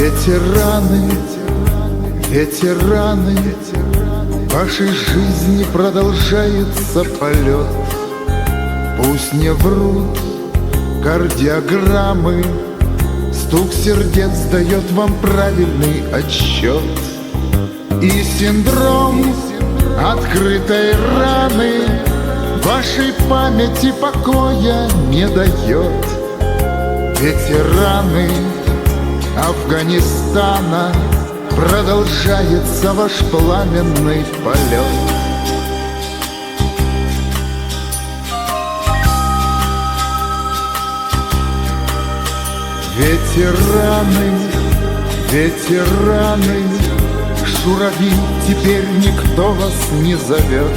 Ветераны, ветераны, в вашей жизни продолжается полет. Пусть не врут кардиограммы, стук сердец дает вам правильный отсчет. И синдром открытой раны вашей памяти покоя не дает. Ветераны Афганистана, продолжается ваш пламенный полет. Ветераны, ветераны, шурави, теперь никто вас не зовет.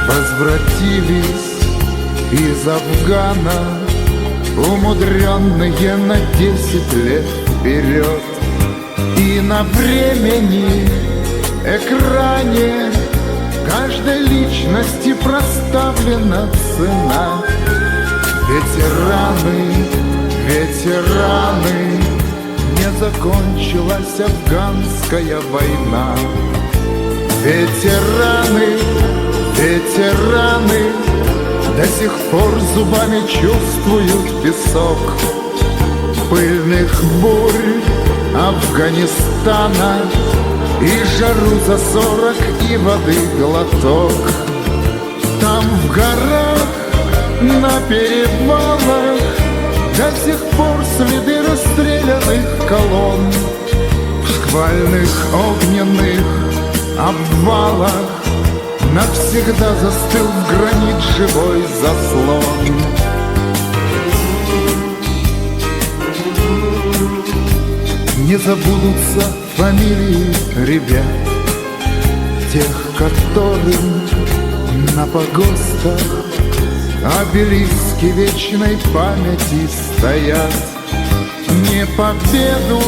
Возвратились из Афгана, умудренные на 10 лет вперед. И на времени экране каждой личности проставлена цена. Ветераны, ветераны, не закончилась афганская война. Ветераны, ветераны, до сих пор зубами чувствуют песок пыльных бурь Афганистана и жару за 40 и воды глоток. Там в горах, на перевалах до сих пор следы расстрелянных колонн. В шквальных огненных обвалах навсегда застыл в гранит живой заслон. Не забудутся фамилии ребят, тех, которым на погостах обелиски вечной памяти стоят. Не победу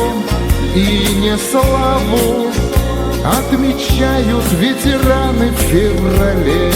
и не славу отмечают ветераны в феврале.